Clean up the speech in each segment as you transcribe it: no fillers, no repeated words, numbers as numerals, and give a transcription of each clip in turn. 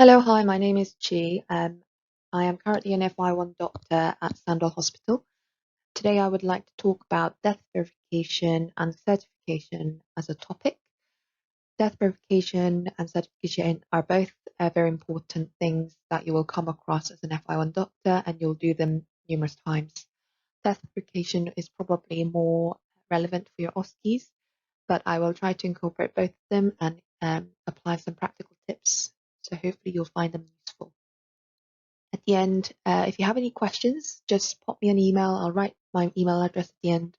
Hello, hi, my name is Chi. I am currently an FY1 doctor at Sandwell Hospital. Today, I would like to talk about death verification and certification as a topic. Death verification and certification are both very important things that you will come across as an FY1 doctor, and you'll do them numerous times. Death verification is probably more relevant for your OSCEs, but I will try to incorporate both of them and apply some practical tips. So hopefully you'll find them useful. At the end, if you have any questions, just pop me an email. I'll write my email address at the end.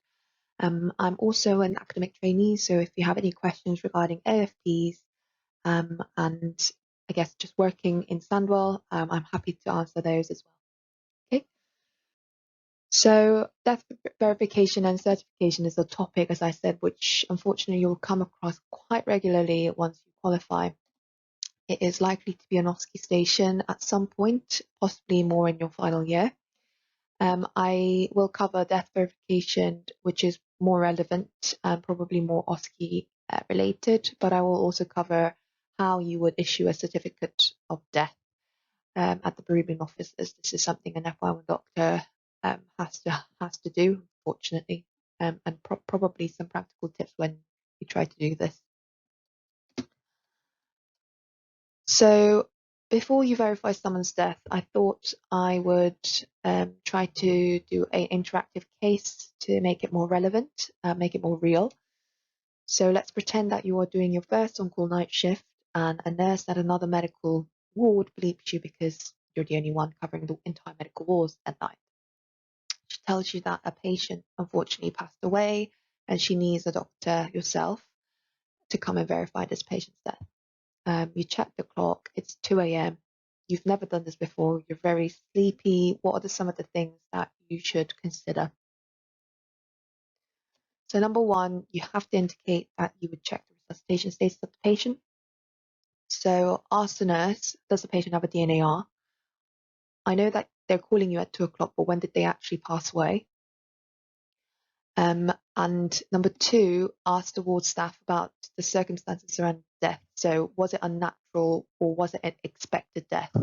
I'm also an academic trainee, so if you have any questions regarding AFPs and I guess just working in Sandwell, I'm happy to answer those as well. Okay. So death verification and certification is a topic, as I said, which unfortunately you'll come across quite regularly once you qualify. It is likely to be an OSCE station at some point, possibly more in your final year. I will cover death verification, which is more relevant and probably more OSCE related, but I will also cover how you would issue a certificate of death at the bereavement office, as this is something an FY1 doctor has to do, unfortunately, and probably some practical tips when you try to do this. So before you verify someone's death, I thought I would try to do an interactive case to make it more relevant, make it more real. So let's pretend that you are doing your first on-call night shift and a nurse at another medical ward bleeps you because you're the only one covering the entire medical wards at night. She tells you that a patient unfortunately passed away and she needs a doctor yourself to come and verify this patient's death. You check the clock, it's 2 a.m. You've never done this before, you're very sleepy. What are some of the things that you should consider? So, number one, you have to indicate that you would check the resuscitation status of the patient. So, ask the nurse, does the patient have a DNAR? I know that they're calling you at 2 o'clock, but when did they actually pass away? And number two, ask the ward staff about the circumstances around death. So, was it unnatural or was it an expected death?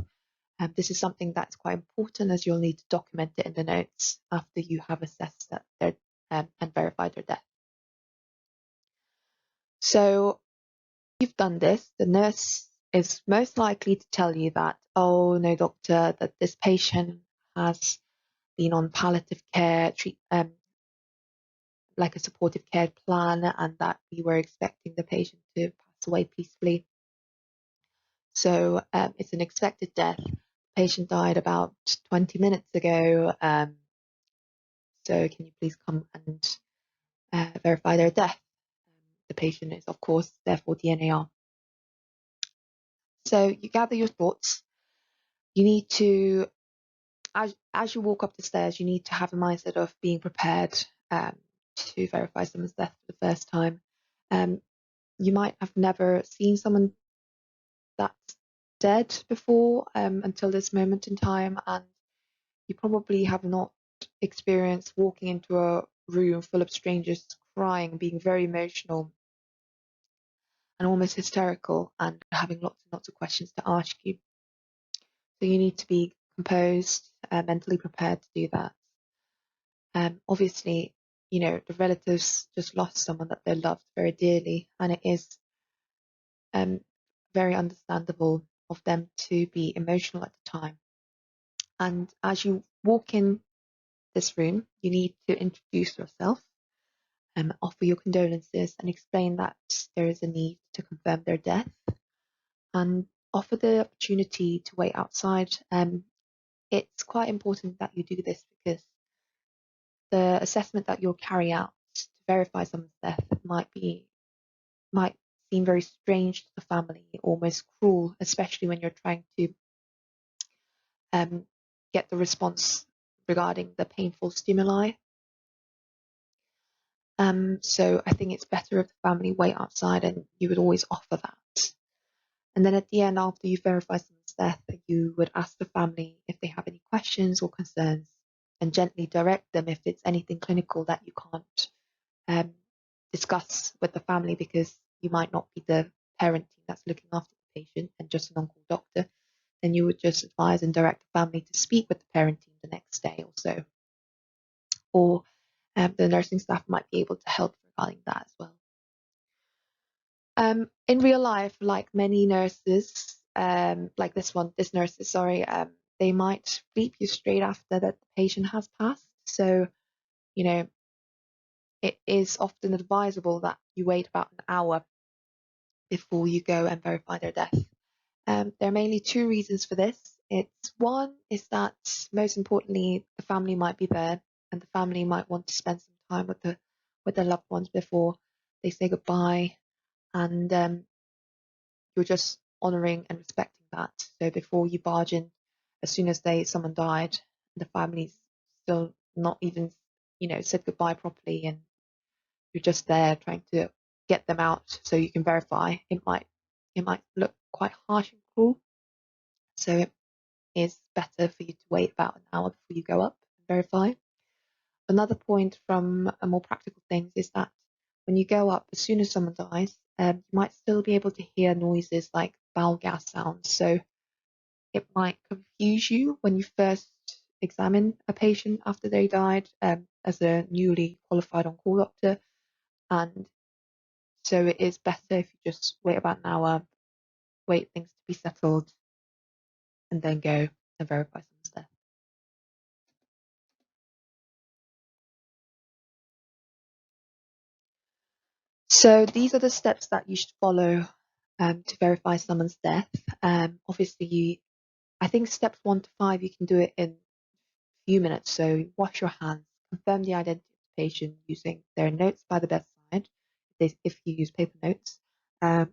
This is something that's quite important, as you'll need to document it in the notes after you have assessed that and verified their death. So you've done this, the nurse is most likely to tell you that, oh no, doctor, that this patient has been on palliative care, like a supportive care plan, and that we were expecting the patient to pass away peacefully. So it's an expected death. Patient died about 20 minutes ago. So can you please come and verify their death? The patient is, of course, therefore DNAR. So you gather your thoughts. You need to, as you walk up the stairs, you need to have a mindset of being prepared to verify someone's death for the first time. You might have never seen someone that's dead before until this moment in time, and you probably have not experienced walking into a room full of strangers crying, being very emotional and almost hysterical and having lots and lots of questions to ask you. So you need to be composed, mentally prepared to do that. Obviously, you know, the relatives just lost someone that they loved very dearly, and it is very understandable of them to be emotional at the time. And as you walk in this room, you need to introduce yourself, offer your condolences, and explain that there is a need to confirm their death, and offer the opportunity to wait outside. It's quite important that you do this because the assessment that you'll carry out to verify someone's death might seem very strange to the family, almost cruel, especially when you're trying to get the response regarding the painful stimuli. So I think it's better if the family wait outside, and you would always offer that. And then at the end, after you verify someone's death, you would ask the family if they have any questions or concerns and gently direct them if it's anything clinical that you can't discuss with the family because you might not be the parent team that's looking after the patient and just an on-call doctor. then you would just advise and direct the family to speak with the parent team the next day or so. Or the nursing staff might be able to help regarding that as well. In real life, like many nurses, like this nurses, sorry, they might bleep you straight after that the patient has passed. So, you know, it is often advisable that you wait about an hour before you go and verify their death. There are mainly two reasons for this. It's one is that most importantly, the family might be there, and the family might want to spend some time with their loved ones before they say goodbye, and you're just honouring and respecting that. So before you barge in, as soon as someone died, the family's still not even said goodbye properly, and you're just there trying to get them out so you can verify. It might look quite harsh and cruel. So it is better for you to wait about an hour before you go up and verify. Another point from a more practical things is that when you go up, as soon as someone dies, you might still be able to hear noises like bowel gas sounds. So it might confuse you when you first examine a patient after they died as a newly qualified on-call doctor. And so it is better if you just wait about an hour, wait things to be settled, and then go and verify someone's death. So these are the steps that you should follow to verify someone's death. Obviously, I think steps 1 to 5 you can do it in a few minutes. So wash your hands, confirm the identity of the patient using their notes by the bedside, if you use paper notes, the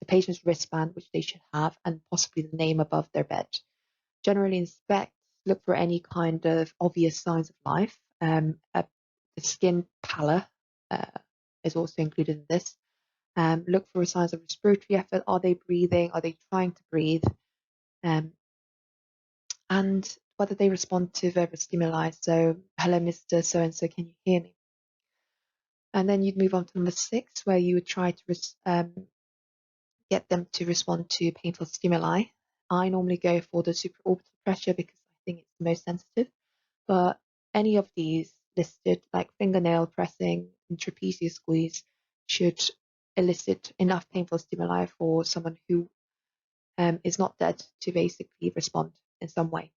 patient's wristband, which they should have, and possibly the name above their bed. Generally inspect, look for any kind of obvious signs of life. The skin pallor is also included in this. Look for signs of respiratory effort. Are they breathing? Are they trying to breathe? And whether they respond to verbal stimuli. So, hello, Mr. So-and-so, can you hear me? And then you'd move on to number 6, where you would try to get them to respond to painful stimuli. I normally go for the supraorbital pressure because I think it's the most sensitive. But any of these listed, like fingernail pressing and trapezius squeeze, should elicit enough painful stimuli for someone who is not dead to basically respond in some way.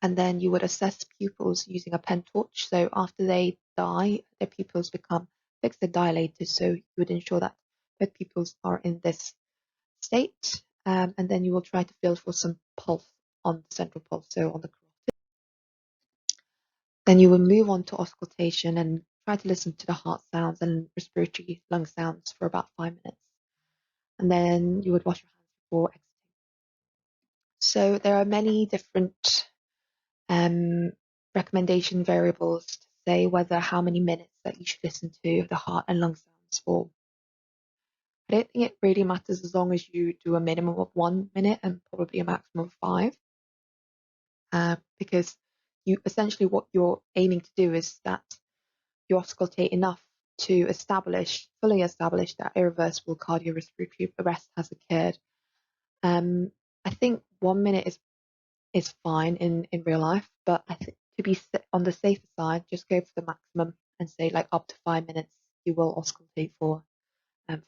And then you would assess pupils using a pen torch. So after they die, their pupils become fixed and dilated. So you would ensure that both pupils are in this state. And then you will try to feel for some pulse on the central pulse, so on the carotid. Then you will move on to auscultation and try to listen to the heart sounds and respiratory lung sounds for about 5 minutes. And then you would wash your hands before exiting. So there are many different recommendation variables to say whether how many minutes that you should listen to the heart and lung sounds for. I don't think it really matters as long as you do a minimum of 1 minute and probably a maximum of 5, because what you're aiming to do is that you auscultate enough to fully establish that irreversible cardiorespiratory arrest has occurred. I think 1 minute is fine in real life, but I think to be on the safer side, just go for the maximum and say like up to 5 minutes you will auscultate for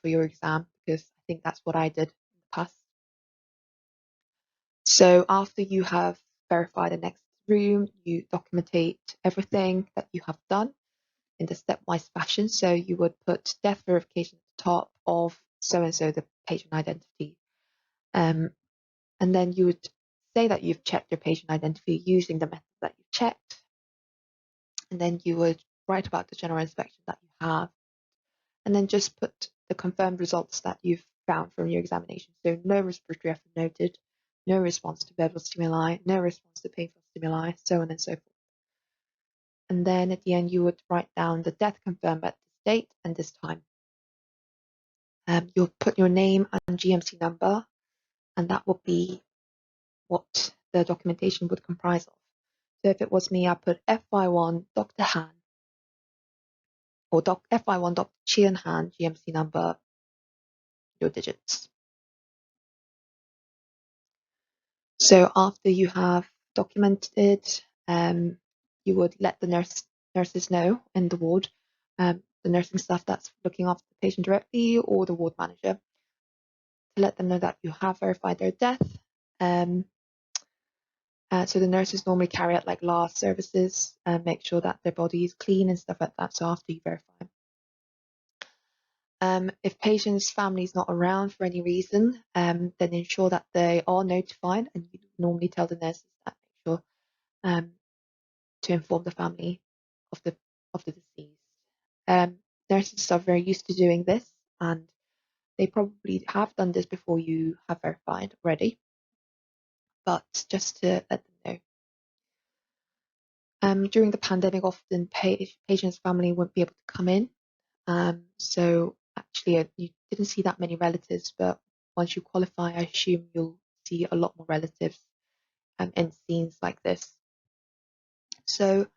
your exam, because I think that's what I did in the past. So after you have verified the next room, you documentate everything that you have done in the stepwise fashion. So you would put death verification at the top of so-and-so, the patient identity. And then you would say that you've checked your patient identity using the method that you've checked. And then you would write about the general inspection that you have. And then just put the confirmed results that you've found from your examination. So no respiratory effort noted, no response to verbal stimuli, no response to painful stimuli, so on and so forth. And then at the end, you would write down the death confirmed at this date and this time. You'll put your name and GMC number, and that will be what the documentation would comprise of. So if it was me, I put FY1 Dr. Han or FY1 Dr. Chian Han, GMC number, your digits. So after you have documented, you would let the nurses know in the ward, the nursing staff that's looking after the patient directly, or the ward manager, to let them know that you have verified their death. So the nurses normally carry out like last services and make sure that their body is clean and stuff like that. So after you verify. If patient's family is not around for any reason, then ensure that they are notified, and you normally tell the nurses that, make sure to inform the family of the deceased. Nurses are very used to doing this, and they probably have done this before you have verified already, but just to let them know. During the pandemic, often patient's family wouldn't be able to come in. So actually, you didn't see that many relatives, but once you qualify, I assume you'll see a lot more relatives in scenes like this. So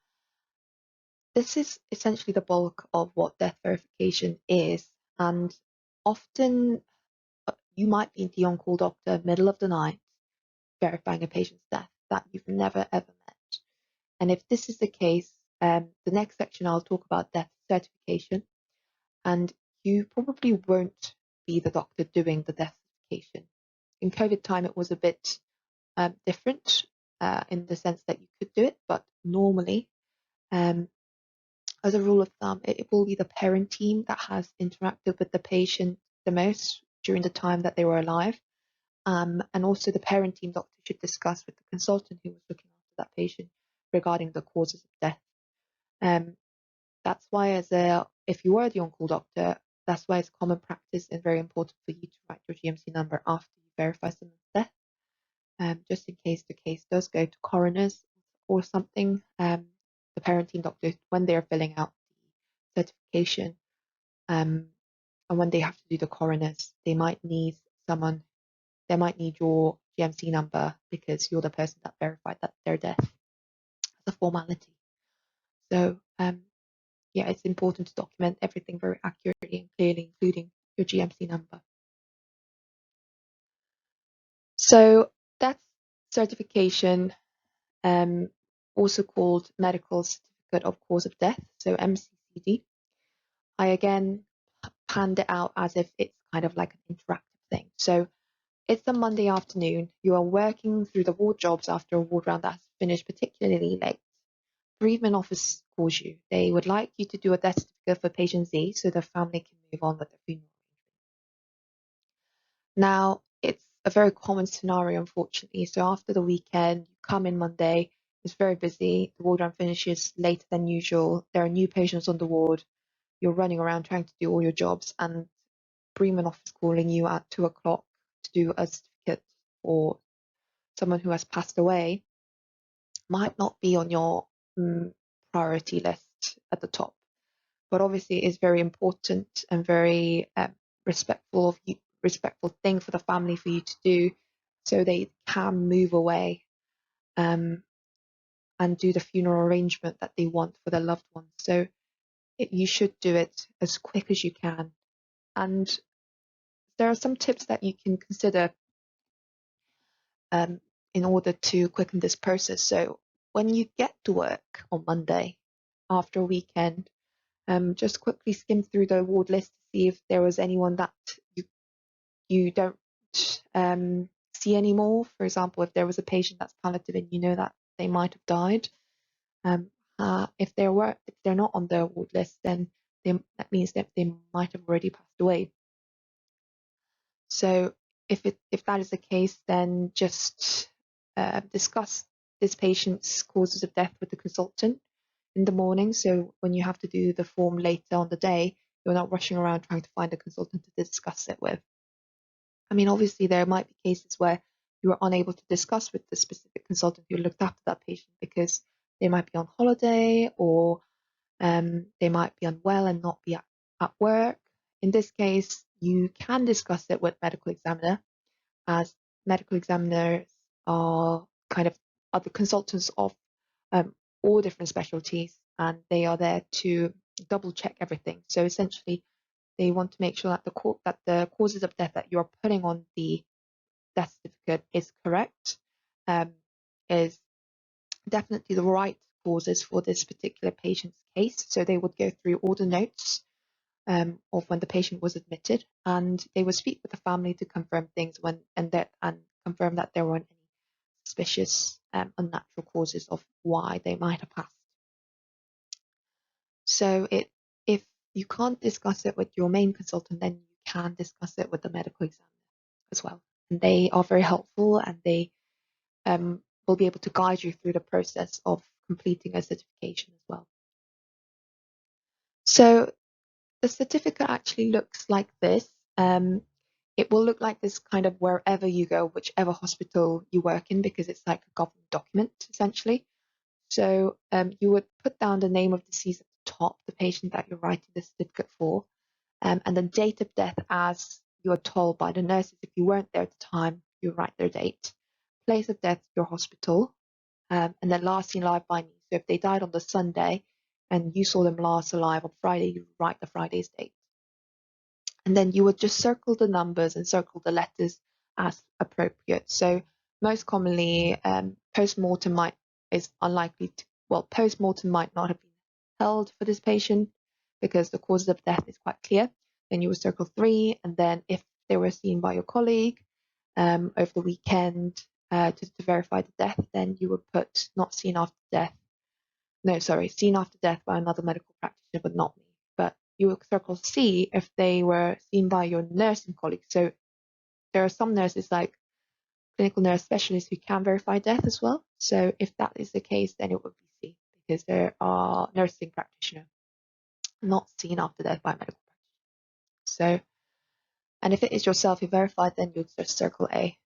this is essentially the bulk of what death verification is, and often you might be the on-call doctor middle of the night verifying a patient's death that you've never ever met. And if this is the case, the next section I'll talk about death certification, and you probably won't be the doctor doing the death certification. In COVID time, it was a bit different in the sense that you could do it, but normally, as a rule of thumb, it will be the parent team that has interacted with the patient the most during the time that they were alive. And also the parent team doctor should discuss with the consultant who was looking after that patient regarding the causes of death. That's why if you were the on-call doctor, that's why it's common practice and very important for you to write your GMC number after you verify someone's death, just in case the case does go to coroners or something. The parent team doctor, when they're filling out the certification, and when they have to do the coroners, they might need your GMC number because you're the person that verified that their death as a formality. So yeah, it's important to document everything very accurately and clearly, including your GMC number. So that's certification, also called Medical Certificate of Cause of Death, so MCCD. I again panned it out as if it's kind of like an interactive thing. So it's a Monday afternoon. You are working through the ward jobs after a ward round that has finished particularly late. Bereavement office calls you. They would like you to do a death certificate for patient Z so the family can move on with the funeral. Now, it's a very common scenario, unfortunately. So after the weekend, you come in Monday, it's very busy, the ward round finishes later than usual, there are new patients on the ward, you're running around trying to do all your jobs, and bereavement office calling you at 2 o'clock to do a certificate for someone who has passed away might not be on your priority list at the top. But obviously it is very important and very respectful thing for the family for you to do, so they can move away and do the funeral arrangement that they want for their loved ones. So you should do it as quick as you can. And there are some tips that you can consider in order to quicken this process. So when you get to work on Monday after a weekend, just quickly skim through the ward list to see if there was anyone that you don't see anymore. For example, if there was a patient that's palliative and you know that they might have died, if they're not on the ward list, then that means that they might have already passed away. So if that is the case, then just discuss this patient's causes of death with the consultant in the morning. So when you have to do the form later on the day, you're not rushing around trying to find a consultant to discuss it with. I mean, obviously, there might be cases where you are unable to discuss with the specific consultant who looked after that patient because they might be on holiday, or they might be unwell and not be at work. In this case, you can discuss it with medical examiner, as medical examiners are the consultants of all different specialties, and they are there to double check everything. So essentially, they want to make sure that the causes of death that you're putting on the death certificate is correct, is definitely the right causes for this particular patient's case. So they would go through all the notes of when the patient was admitted, and they would speak with the family to confirm things and confirm that there weren't any suspicious unnatural causes of why they might have passed. So if you can't discuss it with your main consultant, then you can discuss it with the medical examiner as well. And they are very helpful, and they will be able to guide you through the process of completing a certification as well. So the certificate actually looks like this. It will look like this kind of wherever you go, whichever hospital you work in, because it's like a government document essentially. So you would put down the name of deceased at the top, the patient that you're writing the certificate for, and then date of death as you are told by the nurses. If you weren't there at the time, you write their date. Place of death, your hospital, and then last seen alive by me. So if they died on the Sunday and you saw them last alive on Friday, you write the Friday's date. And then you would just circle the numbers and circle the letters as appropriate. So most commonly, post-mortem is unlikely to, post-mortem might not have been held for this patient because the cause of death is quite clear. Then you would circle 3, and then if they were seen by your colleague over the weekend to verify the death, then you would put not seen after death. No, sorry, seen after death by another medical practitioner, but not me. But you will circle C if they were seen by your nursing colleague. So there are some nurses, like clinical nurse specialists, who can verify death as well. So if that is the case, then it would be C, because there are nursing practitioners not seen after death by medical practitioner. So, and if it is yourself who verified, then you'll just circle A.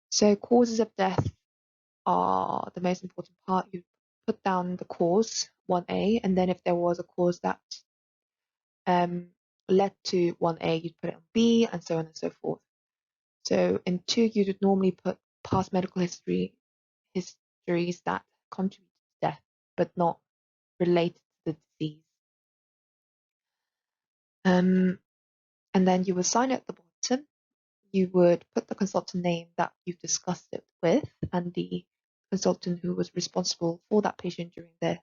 So causes of death are the most important part. You put down the cause, 1A, and then if there was a cause that led to 1A, you'd put it on B, and so on and so forth. So in 2, you would normally put past medical histories that contribute to death, but not related to the disease. And then you would sign at the bottom. You would put the consultant name that you've discussed it with, and the consultant who was responsible for that patient during the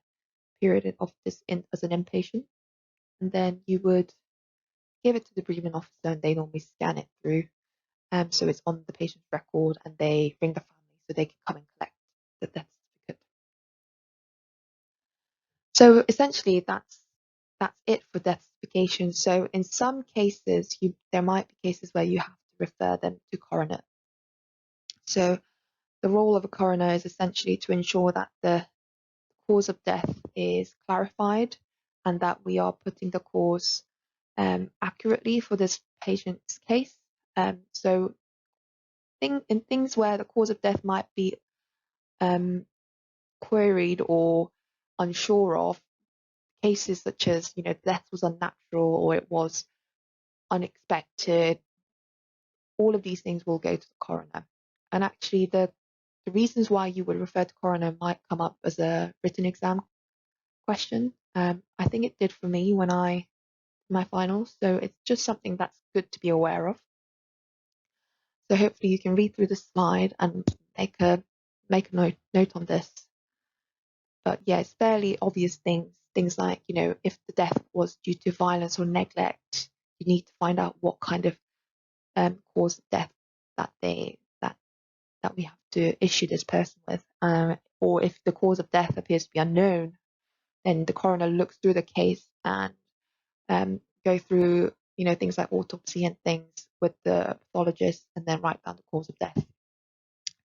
period of this as an inpatient. And then you would give it to the bereavement officer, and they normally scan it through. So it's on the patient's record, and they ring the family so they can come and collect the death certificate. So essentially, that's it for death certification. So in some cases, there might be cases where you have to refer them to coroner. So the role of a coroner is essentially to ensure that the cause of death is clarified and that we are putting the cause accurately for this patient's case. So in things where the cause of death might be queried or unsure of, cases such as, death was unnatural or it was unexpected, all of these things will go to the coroner. And actually, the reasons why you would refer to coroner might come up as a written exam question. I think it did for me when my finals, so it's just something that's good to be aware of. So hopefully you can read through the slide and make a note on this. But yeah, it's fairly obvious things like, if the death was due to violence or neglect, you need to find out what kind of cause of death that we have to issue this person with. Or if the cause of death appears to be unknown, then the coroner looks through the case and go through, things like autopsy and things with the pathologist, and then write down the cause of death.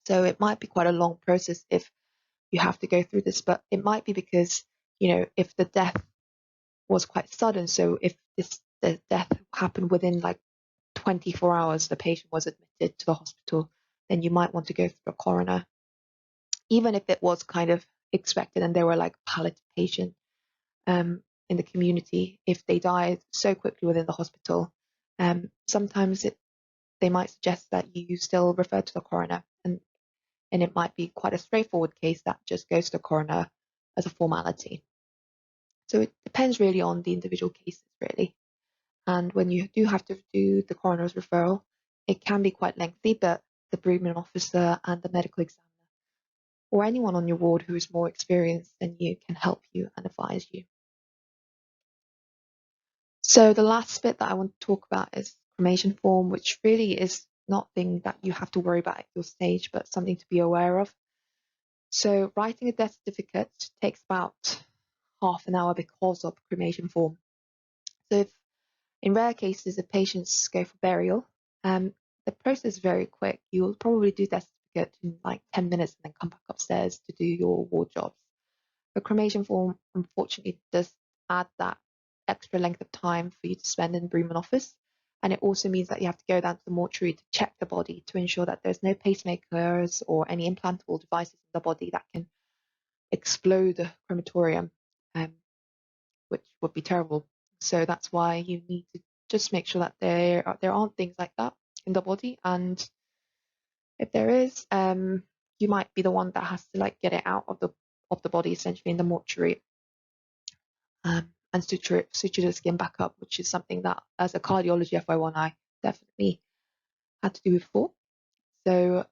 So it might be quite a long process if you have to go through this, but it might be because, if the death was quite sudden, so if the death happened within like 24 hours, the patient was admitted to the hospital, then you might want to go through a coroner, even if it was kind of expected and they were like palliative patient in the community. If they died so quickly within the hospital, sometimes they might suggest that you still refer to the coroner, and it might be quite a straightforward case that just goes to the coroner as a formality. So it depends really on the individual cases, really. And when you do have to do the coroner's referral, it can be quite lengthy, but the bereavement officer and the medical examiner, or anyone on your ward who is more experienced than you can help you and advise you. So the last bit that I want to talk about is cremation form, which really is nothing that you have to worry about at your stage, but something to be aware of. So writing a death certificate takes about half an hour because of cremation form. So if in rare cases the patients go for burial, the process is very quick. You'll probably do death certificate in like 10 minutes and then come back upstairs to do your ward jobs. The cremation form, unfortunately, does add that extra length of time for you to spend in the bereavement office. And it also means that you have to go down to the mortuary to check the body to ensure that there's no pacemakers or any implantable devices in the body that can explode the crematorium, which would be terrible. So that's why you need to just make sure that there aren't things like that in the body. And if there is, you might be the one that has to like get it out of the body essentially in the mortuary, and suture the skin back up, which is something that as a cardiology FY1 I definitely had to do before. So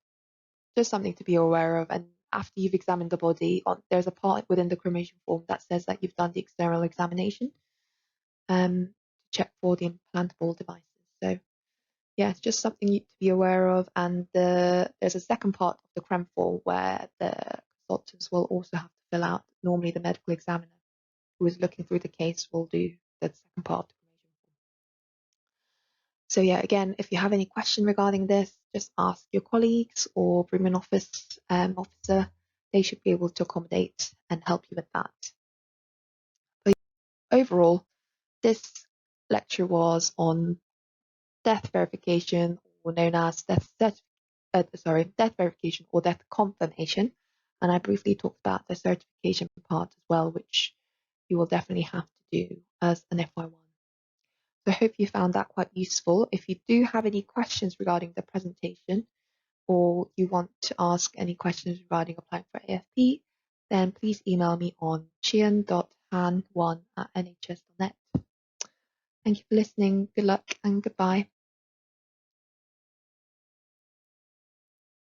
just something to be aware of. And after you've examined the body, there's a part within the cremation form that says that you've done the external examination to check for the implantable devices. So yeah, it's just something to be aware of. And there's a second part of the crem form where the consultants will also have to fill out. Normally the medical examiner who is looking through the case will do the second part of the cremation form. So yeah, again, if you have any question regarding this, just ask your colleagues or bereavement office officer. They should be able to accommodate and help you with that. But overall, this lecture was on death verification, or known as death verification or death confirmation. And I briefly talked about the certification part as well, which you will definitely have to do as an FY1. So I hope you found that quite useful. If you do have any questions regarding the presentation, or you want to ask any questions regarding applying for AFP, then please email me on chian.han1@nhs.net. Thank you for listening. Good luck and goodbye.